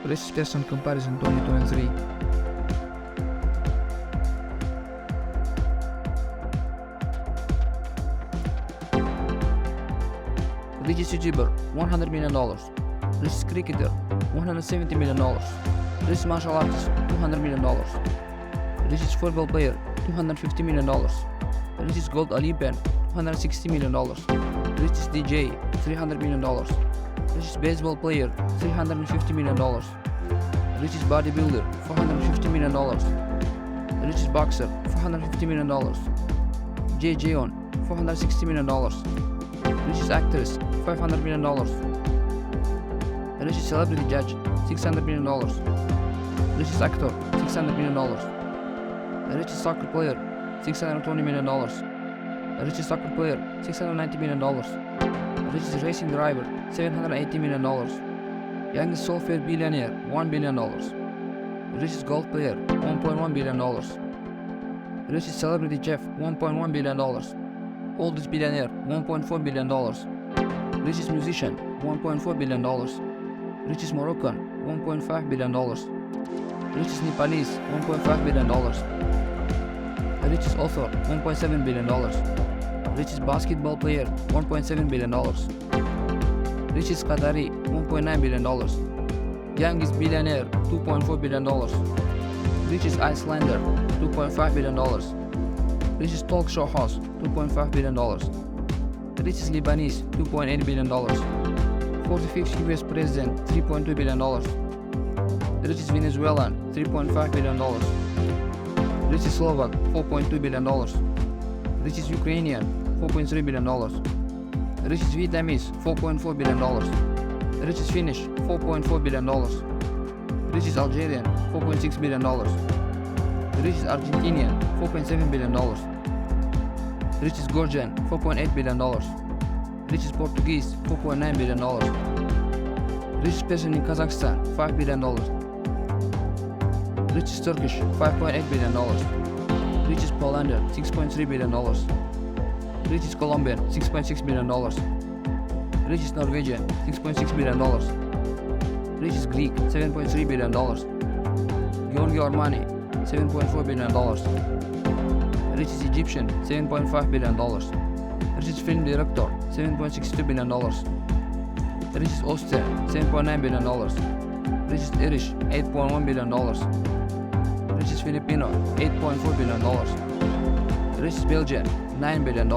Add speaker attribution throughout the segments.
Speaker 1: Richest on comparison 2023. Richest YouTuber $100 million. Richest cricketer $170 million. Richest martial artist $200 million. Richest football player $250 million. Richest gold Olympian $260 million. Richest DJ $300 million. Richest baseball player $350 million. Richest bodybuilder $450 million. Richest boxer $450 million. Jay Jeon $460 million. Richest actress $500 million. Richest celebrity judge $600 million. Richest actor $600 million. Richest soccer player $620 million. Richest soccer player $690 million. Richest racing driver $780 million. Youngest software billionaire $1 billion. Richest golf player $1.1 billion. Richest celebrity chef $1.1 billion. Oldest billionaire $1.4 billion. Richest musician $1.4 billion. Richest Moroccan $1.5 billion. Richest Nepalese $1.5 billion. Richest author $1.7 billion. Richest basketball player $1.7 billion. Richest Qatari $1.9 billion. Youngest billionaire $2.4 billion. Richest Icelander $2.5 billion. Richest talk show host $2.5 billion. Richest Lebanese $2.8 billion. 45th US President $3.2 billion. Richest Venezuelan $3.5 billion. Richest Slovak $4.2 billion. Richest Ukrainian $4.3 billion. Richest Vietnamese $4.4 billion. Richest Finnish $4.4 billion. Richest Algerian $4.6 billion. Richest Argentinian $4.7 billion. Richest Georgian $4.8 billion. Richest Portuguese $4.9 billion. Richest person in Kazakhstan $5 billion. Richest Turkish $5.8 billion. Richest Polander $6.3 billion. Richest Colombian $6.6 billion. Richest Norwegian $6.6 billion. Richest Greek $7.3 billion. Giorgio Armani $7.4 billion. Richest Egyptian $7.5 billion. Richest film director $7.62 billion. Richest Austrian $7.9 billion. Richest Irish $8.1 billion. Richest Filipino $8.4 billion. Richest Belgian $9 billion.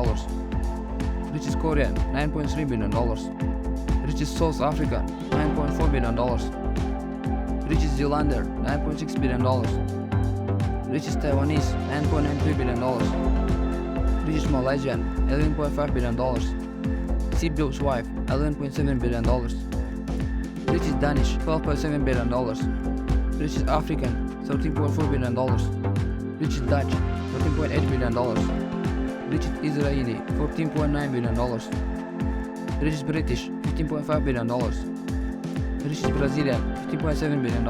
Speaker 1: Richest Korean $9.3 billion. Richest South African $9.4 billion. Richest Zealander $9.6 billion. Richest Taiwanese $9.93 billion. Richest Malaysian $11.5 billion. Steve Jobs' wife $11.7 billion. Richest Danish $12.7 billion. Richest African $13.4 billion. Richest Dutch $13.8 billion. Richest Israeli $14.9 billion. Richest British $15.5 billion. Richest Brazilian $15.7 billion.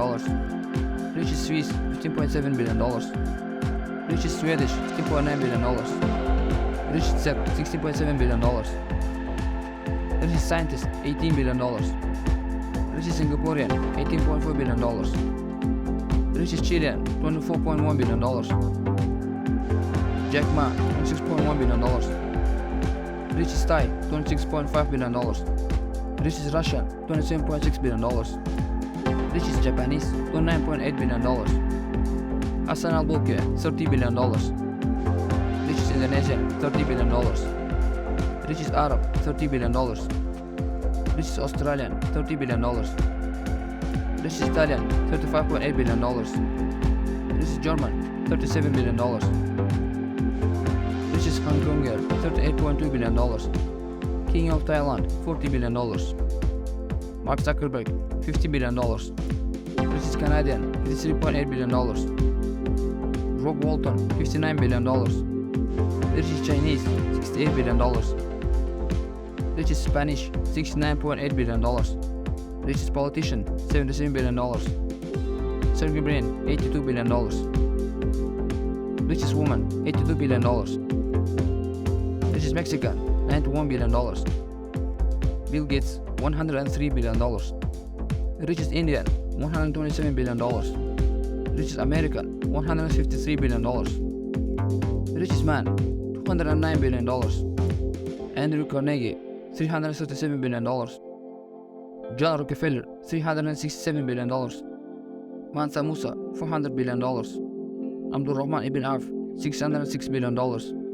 Speaker 1: Richest Swiss $15.7 billion. Richest Swedish $15.9 billion. Richest Czech $16.7 billion. Richest scientist $18 billion. Richest Singaporean $18.4 billion. Richest Chilean $24.1 billion. Jack Ma $26.1 billion. Richest Thai $26.5 billion. Richest Russian $27.6 billion. Richest Japanese $29.8 billion. Hassan al-Bolkiah $30 billion. Richest Indonesian $30 billion. Richest Arab $30 billion. Richest Australian $30 billion. Richest Italian $35.8 billion. Richest German $37 billion. Richest Hong Konger $38.2 billion. King of Thailand $40 billion. Mark Zuckerberg $50 billion. Richest Canadian $53.8 billion. Rob Walton $59 billion. Richest Chinese $68 billion. Richest Spanish $69.8 billion. Richest politician $77 billion. Sergey Brin $82 billion. Richest woman $82 billion. Richest Mexican $91 billion. Bill Gates $103 billion. Richest Indian $127 billion. Richest American, $153 billion. Richest man, $209 billion. Andrew Carnegie, $337 billion. John Rockefeller, $367 billion. Mansa Musa, $400 billion. Abdul Rahman Ibn Auf, $606 billion.